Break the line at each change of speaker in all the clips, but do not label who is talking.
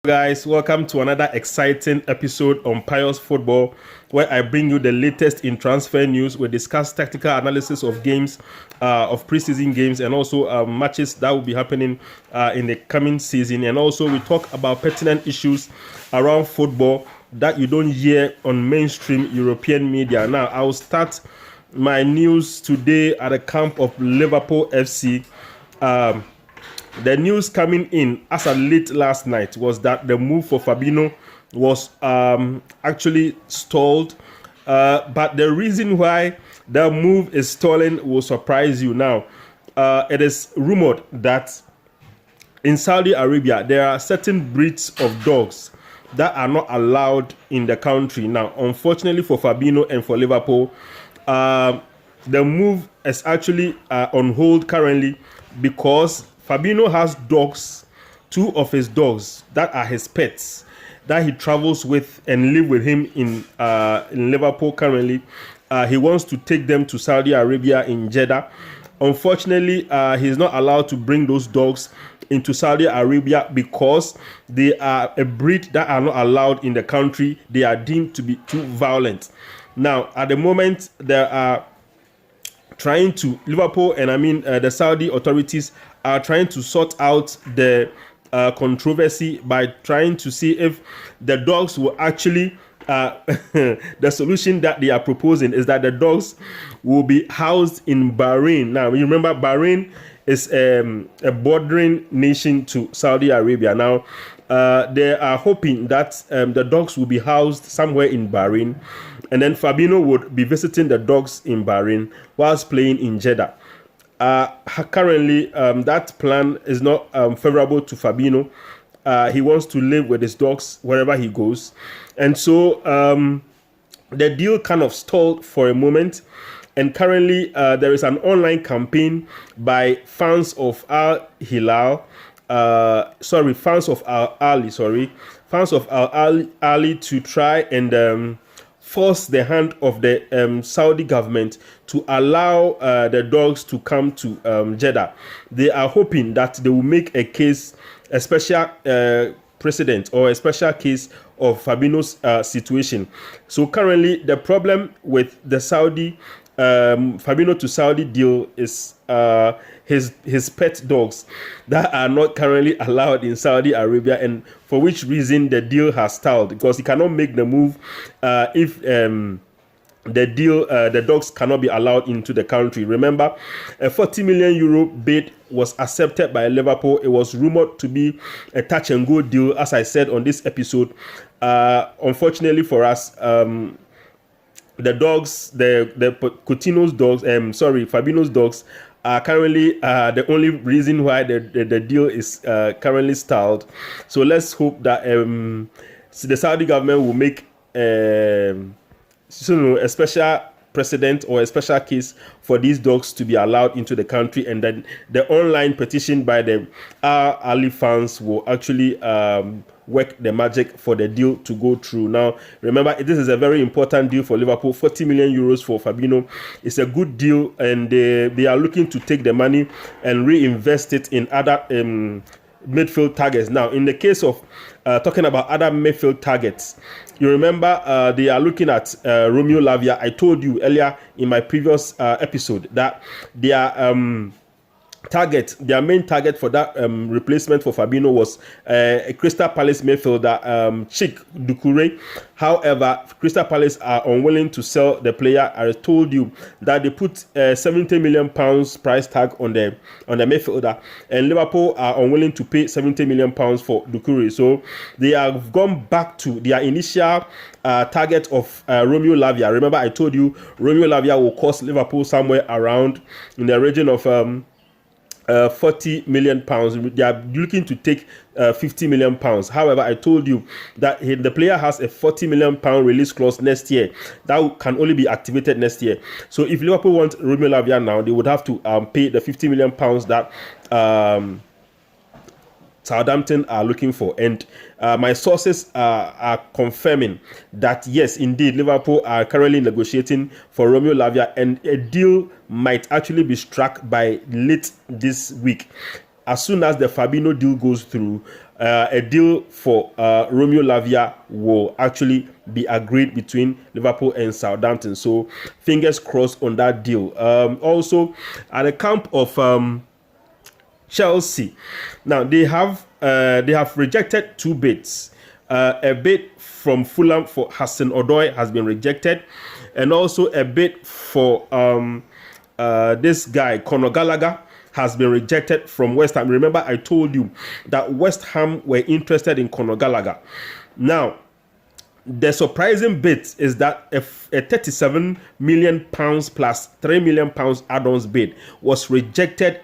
Guys, welcome to another exciting episode on Pious Football, where I bring you the latest in transfer news. We discuss tactical analysis of games, of preseason games, and also matches that will be happening in the coming season. And also we talk about pertinent issues around football that you don't hear on mainstream European media. Now, I will start my news today at the camp of Liverpool FC. The news coming in as of late last night was that the move for Fabinho was actually stalled. But the reason why the move is stalling will surprise you. Now, it is rumored that in Saudi Arabia, there are certain breeds of dogs that are not allowed in the country. Now, unfortunately for Fabinho and for Liverpool, the move is actually on hold currently because Fabinho has dogs, two of his dogs that are his pets that he travels with and live with him in Liverpool currently. He wants to take them to Saudi Arabia in Jeddah. Unfortunately, he's not allowed to bring those dogs into Saudi Arabia because they are a breed that are not allowed in the country. They are deemed to be too violent. Now, at the moment, there are trying to Liverpool and the Saudi authorities are trying to sort out the controversy by trying to see if the dogs will actually the solution that they are proposing is that the dogs will be housed in Bahrain. Now, you remember Bahrain is a bordering nation to Saudi Arabia. Now, they are hoping that the dogs will be housed somewhere in Bahrain, and then Fabinho would be visiting the dogs in Bahrain whilst playing in Jeddah. Currently, that plan is not favorable to Fabinho. He wants to live with his dogs wherever he goes. And so the deal kind of stalled for a moment. And currently, there is an online campaign by fans of Al Ali to try and force the hand of the Saudi government to allow the dogs to come to Jeddah. They are hoping that they will make a case, a special precedent or a special case of Fabinho's situation. So currently, the problem with the Saudi Fabinho to Saudi deal is his pet dogs that are not currently allowed in Saudi Arabia, and for which reason the deal has stalled because he cannot make the move if the dogs cannot be allowed into the country. Remember, a 40 million euro bid was accepted by Liverpool. It was rumored to be a touch and go deal, as I said on this episode. Unfortunately for us, the dogs, the Coutinho's dogs, Fabinho's dogs are currently the only reason why the deal is currently stalled. So let's hope that the Saudi government will make a special precedent or a special case for these dogs to be allowed into the country, and then the online petition by the Ali fans will actually work the magic for the deal to go through. Now, remember, this is a very important deal for Liverpool. 40 million euros for Fabinho. It's a good deal, and they are looking to take the money and reinvest it in other midfield targets. Now, in the case of talking about other midfield targets, you remember they are looking at Romeo Lavia. I told you earlier in my previous episode that they are their main target for that replacement for Fabinho was a Crystal Palace midfielder, Chukweze. However, Crystal Palace are unwilling to sell the player. I told you that they put 70 million pounds price tag on the midfielder, and Liverpool are unwilling to pay 70 million pounds for Chukweze. So they have gone back to their initial target of Romeo Lavia. Remember, I told you Romeo Lavia will cost Liverpool somewhere around in the region of 40 million pounds. They are looking to take 50 million pounds. However, I told you that the player has a 40 million pound release clause next year that can only be activated next year. So if Liverpool want Romeo Lavia now, they would have to pay the 50 million pounds that Southampton are looking for. And my sources are confirming that yes, indeed, Liverpool are currently negotiating for Romeo Lavia, and a deal might actually be struck by late this week. As soon as the Fabinho deal goes through, a deal for Romeo Lavia will actually be agreed between Liverpool and Southampton. So fingers crossed on that deal. Also, at the camp of Chelsea, now they have rejected 2 bids. A bid from Fulham for Hudson Odoi has been rejected, and also a bid for this guy Conor Gallagher has been rejected from West Ham. Remember, I told you that West Ham were interested in Conor Gallagher. Now, the surprising bit is that a 37 million pounds plus 3 million pounds add-ons bid was rejected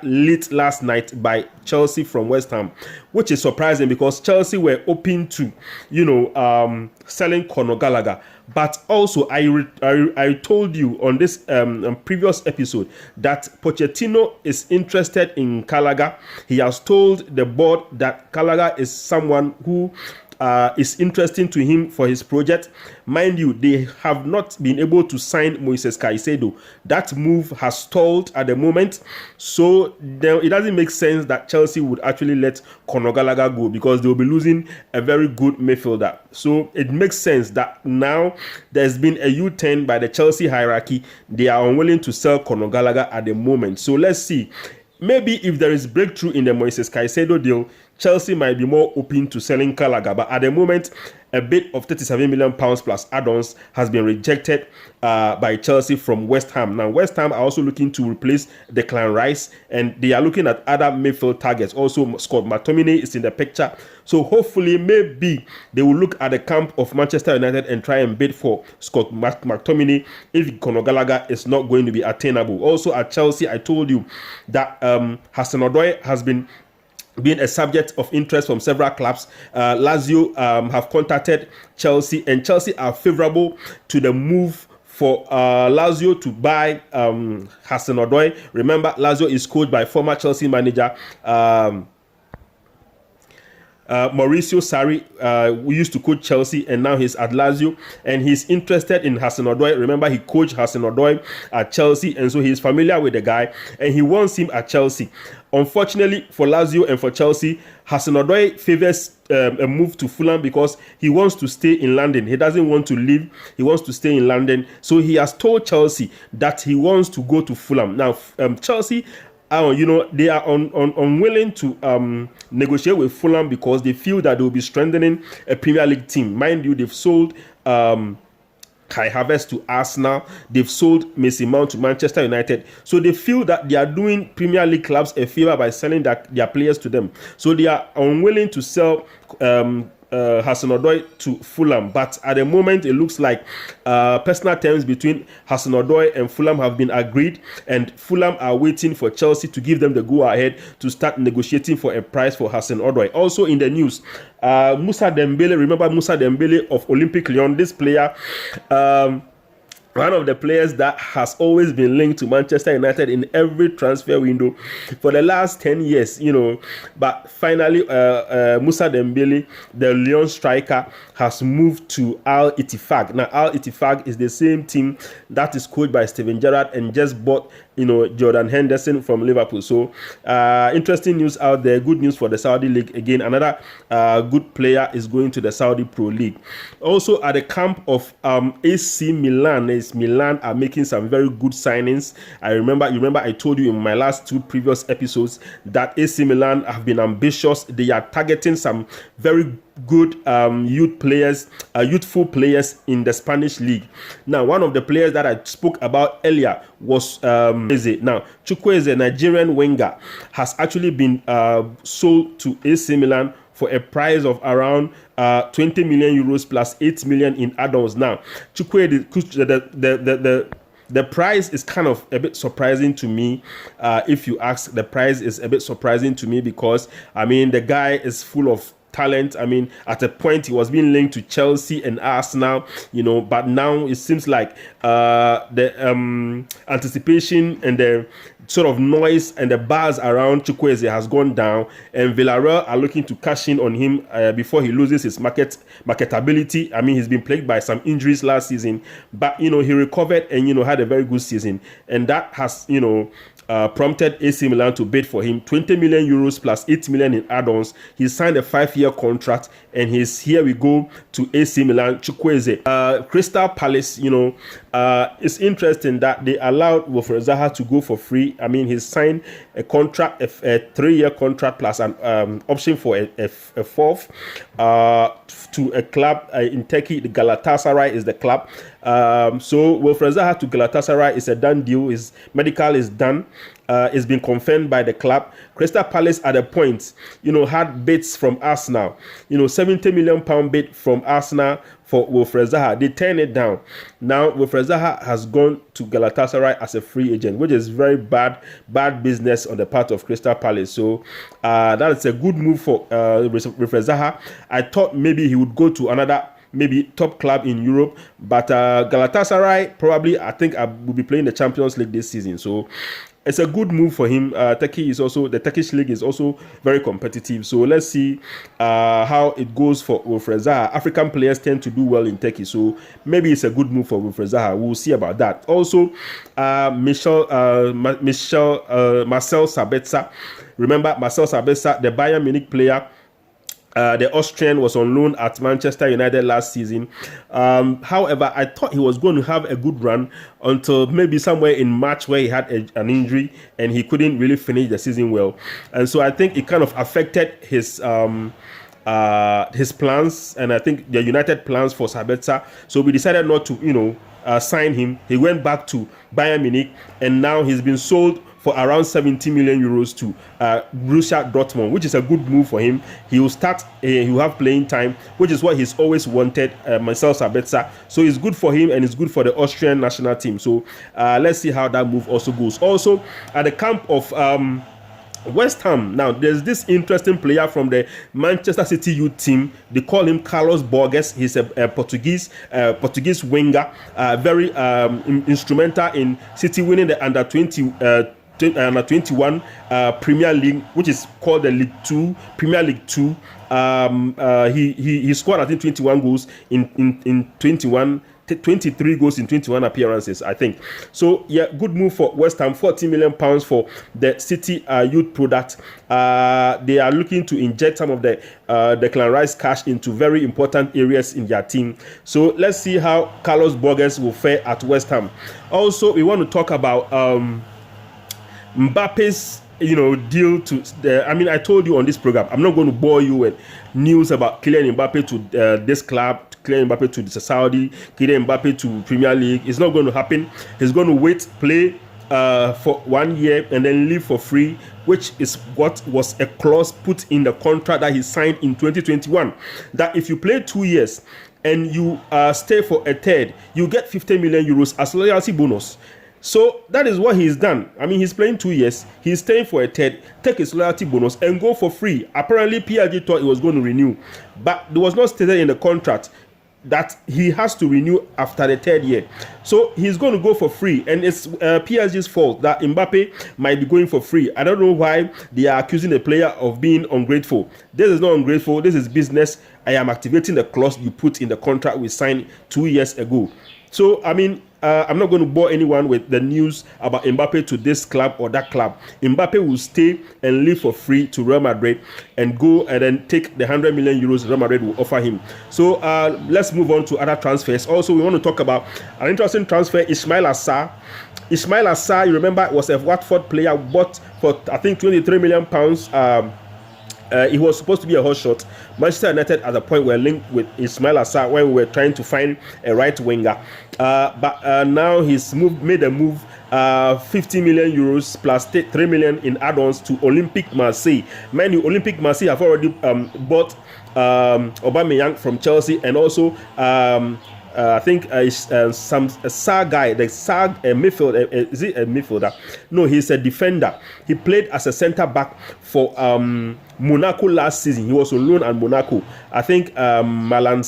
late last night by Chelsea from West Ham, which is surprising because Chelsea were open to, selling Conor Gallagher. But also, I told you on this previous episode that Pochettino is interested in Gallagher. He has told the board that Gallagher is someone who is interesting to him for his project. Mind you, they have not been able to sign Moises Caicedo. That move has stalled at the moment, so it doesn't make sense that Chelsea would actually let Conor Gallagher go because they'll be losing a very good midfielder. So it makes sense that now there's been a U-turn by the Chelsea hierarchy. They are unwilling to sell Conor Gallagher at the moment. So let's see. Maybe if there is breakthrough in the Moises Caicedo deal, Chelsea might be more open to selling Gallagher. But at the moment, a bid of 37 million pounds plus add-ons has been rejected by Chelsea from West Ham. Now, West Ham are also looking to replace Declan Rice, and they are looking at other midfield targets. Also, Scott McTominay is in the picture. So hopefully, maybe they will look at the camp of Manchester United and try and bid for Scott McTominay if Conor Gallagher is not going to be attainable. Also, at Chelsea, I told you that Hudson Odoi has been a subject of interest from several clubs. Lazio have contacted Chelsea, and Chelsea are favorable to the move for Lazio to buy Hudson Odoi. Remember, Lazio is coached by former Chelsea manager Mauricio Sarri, who used to coach Chelsea, and now he's at Lazio, and he's interested in Hudson Odoi. Remember, he coached Hudson Odoi at Chelsea, and so he's familiar with the guy, and he wants him at Chelsea. Unfortunately for Lazio and for Chelsea, Hudson Odoi favors a move to Fulham because he wants to stay in London. He doesn't want to leave. He wants to stay in London. So he has told Chelsea that he wants to go to Fulham. Now, Chelsea, they are unwilling to negotiate with Fulham because they feel that they will be strengthening a Premier League team. Mind you, they've sold Kai Havertz to Arsenal. They've sold Mason Mount to Manchester United. So they feel that they are doing Premier League clubs a favor by selling their players to them. So they are unwilling to sell Hudson Odoi to Fulham, but at the moment it looks like personal terms between Hudson Odoi and Fulham have been agreed, and Fulham are waiting for Chelsea to give them the go ahead to start negotiating for a price for Hudson Odoi. Also in the news, Moussa Dembele, remember Moussa Dembele of Olympique Lyon, this player, one of the players that has always been linked to Manchester United in every transfer window for the last 10 years, but finally Moussa Dembele, the Lyon striker, has moved to Al Ittihad. Now Al Ittihad is the same team that is coached by Steven Gerrard and just bought Jordan Henderson from Liverpool. So interesting news out there. Good news for the Saudi League. Again, another good player is going to the Saudi Pro League. Also at the camp of AC Milan, Milan are making some very good signings. You remember I told you in my last 2 previous episodes that AC Milan have been ambitious. They are targeting some very good youthful players in the Spanish league. Now, one of the players that I spoke about earlier was Chukweze. Now, Chukweze, Nigerian winger, has actually been sold to AC Milan for a price of around 20 million euros plus 8 million in add-ons. Now, Chukweze, the price is kind of a bit surprising to me. If you ask, the price is a bit surprising to me because, the guy is full of talent. At a point he was being linked to Chelsea and Arsenal, but now it seems like the anticipation and the sort of noise and the buzz around Chukweze has gone down, and Villarreal are looking to cash in on him before he loses his marketability. He's been plagued by some injuries last season, but he recovered and had a very good season, and that has prompted AC Milan to bid for him. 20 million euros plus 8 million in add-ons. He signed a 5-year contract, and here we go to AC Milan. Chukweze, Crystal Palace. It's interesting that they allowed Wilfred Zaha to go for free. I mean, he signed a contract, a 3-year contract plus an option for a fourth to a club in Turkey. The Galatasaray is the club. So Wilfred Zaha to Galatasaray is a done deal. His medical is done. It's been confirmed by the club. Crystal Palace at a point, had bids from Arsenal. 70 million pound bid from Arsenal for Wilfred Zaha. They turned it down. Now Wilfred Zaha has gone to Galatasaray as a free agent, which is very bad business on the part of Crystal Palace. So that is a good move for Wilfred Zaha. I thought maybe he would go to another top club in Europe, but Galatasaray probably, I think, will be playing the Champions League this season. So it's a good move for him. The Turkish league is also very competitive. So let's see how it goes for Wilfred Zaha. African players tend to do well in Turkey, so maybe it's a good move for Wilfred Zaha. We'll see about that. Also, Marcel Sabitzer. Remember Marcel Sabitzer, the Bayern Munich player. The Austrian was on loan at Manchester United last season. However, I thought he was going to have a good run until maybe somewhere in March, where he had an injury and he couldn't really finish the season well. And so I think it kind of affected his plans, and I think the United plans for Sabitzer. So we decided not to, sign him. He went back to Bayern Munich, and now he's been sold for around 70 million euros to Borussia Dortmund, which is a good move for him. He will start, he will have playing time, which is what he's always wanted, Marcel Sabitzer. So it's good for him, and it's good for the Austrian national team. So let's see how that move also goes. Also, at the camp of West Ham, now there's this interesting player from the Manchester City youth team. They call him Carlos Borges. He's a Portuguese winger, very instrumental in City winning the under 21 Premier League, which is called the League 2, Premier League 2. He scored, I think, 21 goals in 23 goals in 21 appearances, I think. So yeah, good move for West Ham. 40 million pounds for the City youth product. They are looking to inject some of the Declan Rice cash into very important areas in their team. So let's see how Carlos Borges will fare at West Ham. Also, we want to talk about Mbappe's deal to I told you on this program, I'm not going to bore you with news about Kylian Mbappe to this club, Kylian Mbappe to the Saudi, Kylian Mbappe to Premier League. It's not going to happen. He's going to wait, play for 1 year, and then leave for free, which is what was a clause put in the contract that he signed in 2021, that if you play 2 years and you stay for a third, you get 50 million euros as loyalty bonus. So that is what he's done. I mean, he's playing 2 years, he's staying for a third, take his loyalty bonus and go for free. Apparently, PSG thought he was going to renew, but there was not stated in the contract that he has to renew after the third year. So he's going to go for free, and it's PSG's fault that Mbappe might be going for free. I don't know why they are accusing the player of being ungrateful. This is not ungrateful. This is business. I am activating the clause you put in the contract we signed 2 years ago. So, I mean, I'm not going to bore anyone with the news about Mbappe to this club or that club. Mbappe will stay and leave for free to Real Madrid and go and then take the 100 million euros Real Madrid will offer him. So let's move on to other transfers. Also, we want to talk about an interesting transfer, Ismail Assar. Ismail Assar, you remember, was a Watford player, bought for, I think, 23 million pounds. He was supposed to be a hot shot. Manchester United at the point were linked with Ismail Assar when we were trying to find a right winger. But now he's made a move, 50 million euros plus 3 million in add-ons to Olympique Marseille. Mind you, Olympique Marseille have already bought Aubameyang from Chelsea, and also I think some saga, the saga midfielder. Is it a midfielder? No, he's a defender. He played as a centre back for Monaco last season. He was on loan at Monaco. I think Milan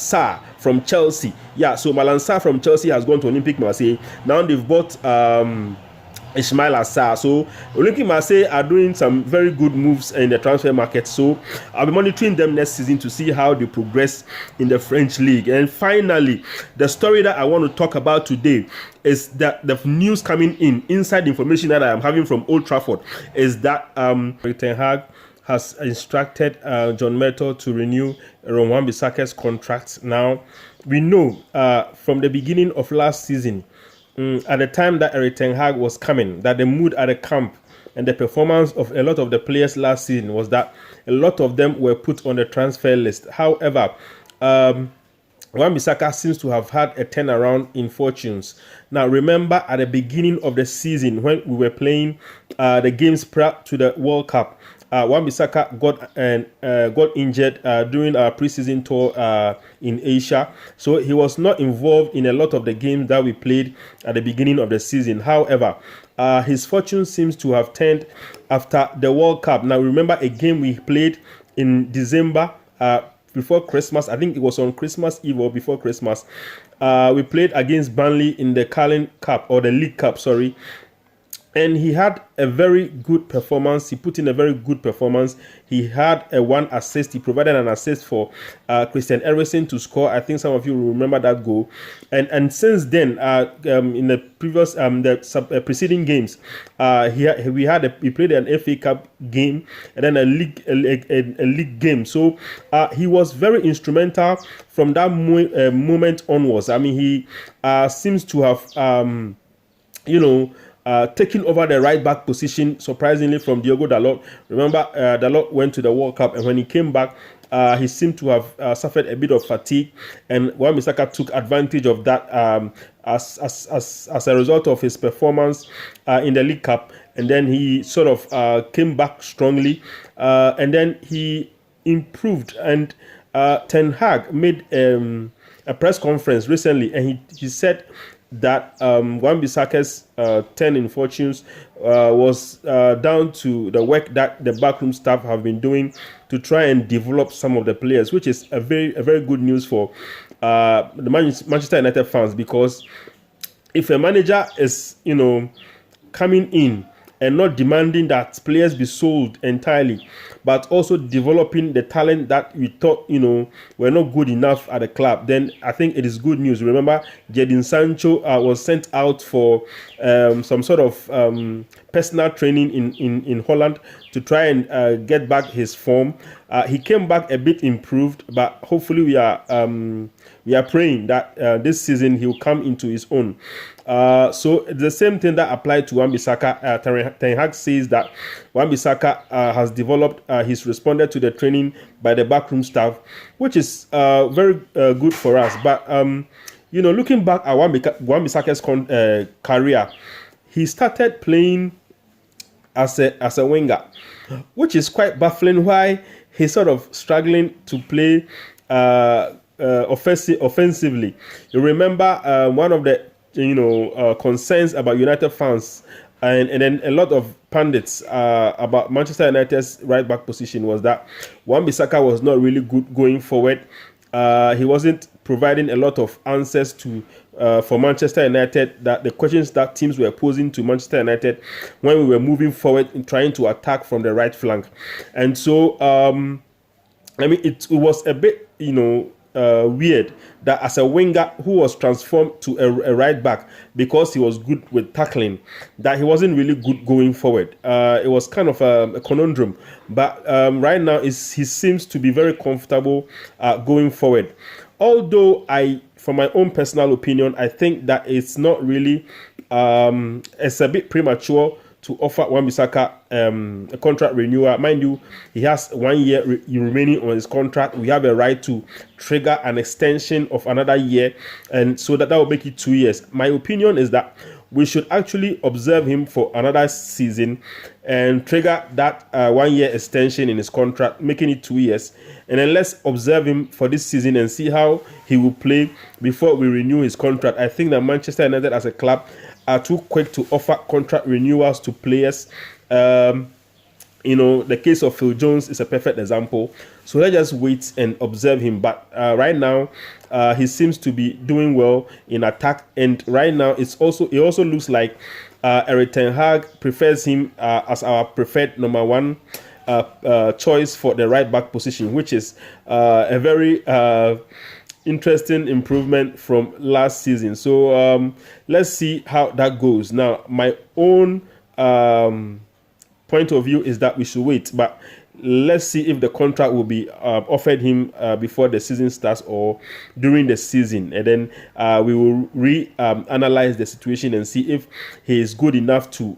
from Chelsea. Yeah, so Milan from Chelsea has gone to Olympique Marseille. Now they've bought Ismail Assar. So Olympique Marseille are doing some very good moves in the transfer market. So I'll be monitoring them next season to see how they progress in the French league. And finally, the story that I want to talk about today is that the news coming in, inside information that I am having from Old Trafford, is that Ten Hag has instructed John Murtough to renew Romeo Bissaka's contract. Now, we know from the beginning of last season, at the time that Eric Ten Hag was coming, that the mood at the camp and the performance of a lot of the players last season was that a lot of them were put on the transfer list. However, Wan-Bissaka seems to have had a turnaround in fortunes. Now, remember at the beginning of the season when we were playing the games prior to the World Cup, Wan-Bissaka got injured during our preseason tour in Asia, so he was not involved in a lot of the games that we played at the beginning of the season. However, his fortune seems to have turned after the World Cup. Now, remember a game we played in December before Christmas. I think it was on Christmas Eve or before Christmas. We played against Burnley in the Carling Cup, or the League Cup, sorry. And he had a very good performance. He put in a very good performance. He had a one assist. He provided an assist for Christian Eriksen to score. I think some of you will remember that goal. And since then, in the previous preceding games, he played an FA Cup game and then a league game. So he was very instrumental from that moment onwards. I mean, he seems to have taking over the right back position, surprisingly, from Diogo Dalot. Remember, Dalot went to the World Cup, and when he came back, he seemed to have suffered a bit of fatigue, and Wan-Bissaka took advantage of that as a result of his performance in the League Cup, and then he sort of came back strongly, and then he improved. And Ten Hag made a press conference recently, and he said that Wan-Bissaka's turn in fortunes was down to the work that the backroom staff have been doing to try and develop some of the players, which is a very good news for the Manchester United fans, because if a manager is coming in and not demanding that players be sold entirely, but also developing the talent that we thought, were not good enough at the club, then I think it is good news. Remember, Jadon Sancho was sent out for some sort of personal training in Holland to try and get back his form. He came back a bit improved, but hopefully we are praying that this season he will come into his own. So the same thing that applied to Wan-Bissaka. Ten Hag says that Wan-Bissaka has developed. He's responded to the training by the backroom staff, which is very good for us. But looking back at Wan-Bissaka's career, he started playing as a winger, which is quite baffling. Why he's sort of struggling to play offensively. You remember one of the concerns about United fans and then a lot of pundits about Manchester United's right back position was that Wan-Bissaka was not really good going forward. He wasn't providing a lot of answers to for Manchester United, that the questions that teams were posing to Manchester United when we were moving forward and trying to attack from the right flank. And so it was a bit weird that as a winger who was transformed to a right back because he was good with tackling, that he wasn't really good going forward. It was kind of a conundrum, but right now he seems to be very comfortable going forward. Although from my own personal opinion, I think that it's not really it's a bit premature to offer Wan-Bissaka a contract renewal. Mind you, he has 1 year remaining on his contract. We have a right to trigger an extension of another year, and so that will make it 2 years. My opinion is that we should actually observe him for another season and trigger that 1 year extension in his contract, making it 2 years. And then let's observe him for this season and see how he will play before we renew his contract. I think that Manchester United as a club are too quick to offer contract renewals to players. The case of Phil Jones is a perfect example. So let's just wait and observe him. But right now, he seems to be doing well in attack. And right now, it also looks like Eric Ten Hag prefers him as our preferred number one choice for the right back position, which is a very interesting improvement from last season. So let's see how that goes. Now, my own point of view is that we should wait, but let's see if the contract will be offered him before the season starts or during the season, and then we will analyze the situation and see if he is good enough to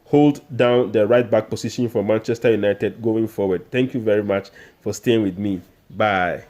hold down the right back position for Manchester United going forward. Thank you very much for staying with me. Bye.